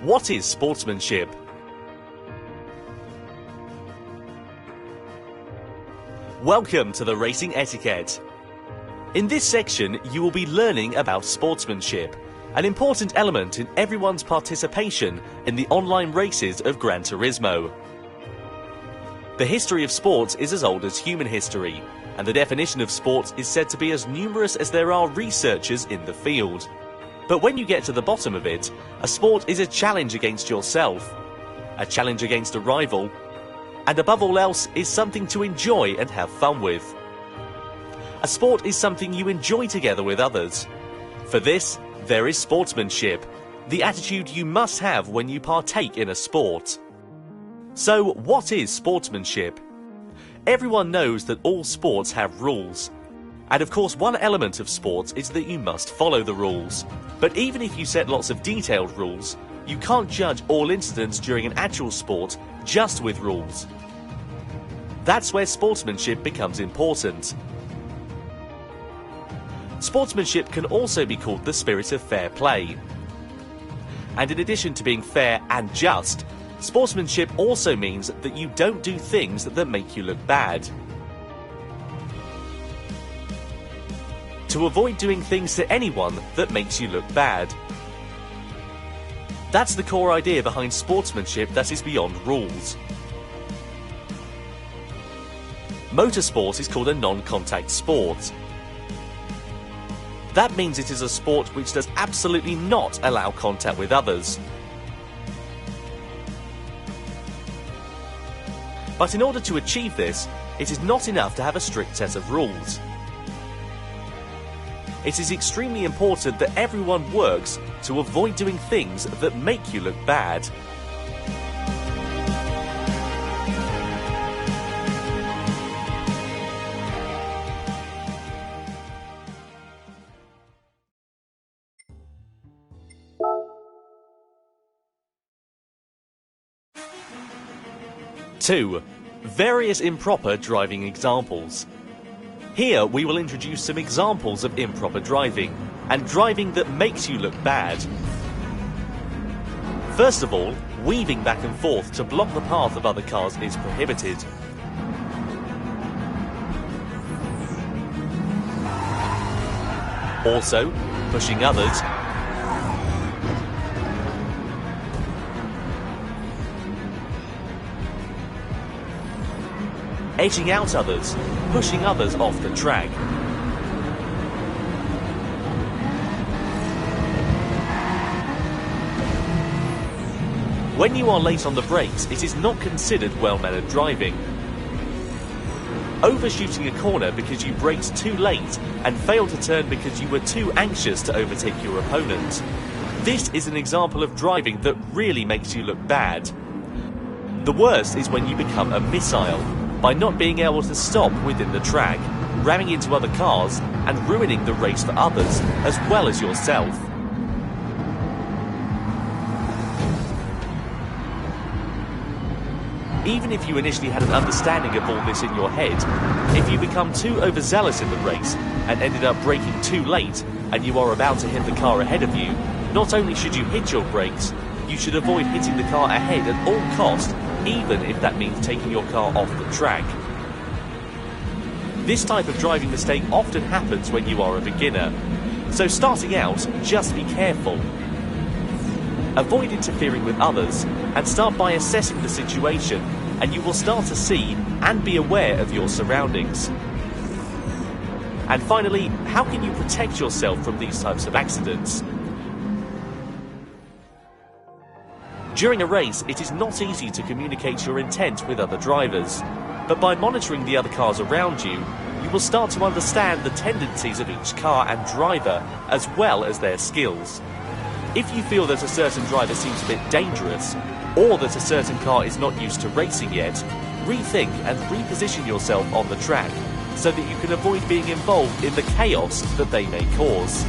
What is sportsmanship? Welcome to the Racing Etiquette. In this section, you will be learning about sportsmanship, an important element in everyone's participation in the online races of Gran Turismo. The history of sports is as old as human history, and the definition of sports is said to be as numerous as there are researchers in the field. But when you get to the bottom of it, a sport is a challenge against yourself, a challenge against a rival, and above all else is something to enjoy and have fun with. A sport is something you enjoy together with others. For this, there is sportsmanship, the attitude you must have when you partake in a sport. So, what is sportsmanship? Everyone knows that all sports have rules. And of course, one element of sports is that you must follow the rules. But even if you set lots of detailed rules, you can't judge all incidents during an actual sport just with rules. That's where sportsmanship becomes important. Sportsmanship can also be called the spirit of fair play. And in addition to being fair and just, sportsmanship also means that you don't do things that make you look bad. To avoid doing things to anyone that makes you look bad. That's the core idea behind sportsmanship that is beyond rules. Motorsport is called a non-contact sport. That means it is a sport which does absolutely not allow contact with others. But in order to achieve this, it is not enough to have a strict set of rules. It is extremely important that everyone works to avoid doing things that make you look bad. Two, various improper driving examples. Here we will introduce some examples of improper driving, and driving that makes you look bad. First of all, weaving back and forth to block the path of other cars is prohibited. Also, pushing others, edging out others, pushing others off the track. When you are late on the brakes, it is not considered well-mannered driving. Overshooting a corner because you braked too late and failed to turn because you were too anxious to overtake your opponent. This is an example of driving that really makes you look bad. The worst is when you become a missile, by not being able to stop within the track, ramming into other cars and ruining the race for others as well as yourself. Even if you initially had an understanding of all this in your head, if you become too overzealous in the race and ended up braking too late and you are about to hit the car ahead of you, not only should you hit your brakes, you should avoid hitting the car ahead at all costs, even if that means taking your car off the track. This type of driving mistake often happens when you are a beginner, so starting out, just be careful. Avoid interfering with others and start by assessing the situation, and you will start to see and be aware of your surroundings. And finally, how can you protect yourself from these types of accidents? During a race, it is not easy to communicate your intent with other drivers, but by monitoring the other cars around you, you will start to understand the tendencies of each car and driver, as well as their skills. If you feel that a certain driver seems a bit dangerous, or that a certain car is not used to racing yet, rethink and reposition yourself on the track so that you can avoid being involved in the chaos that they may cause.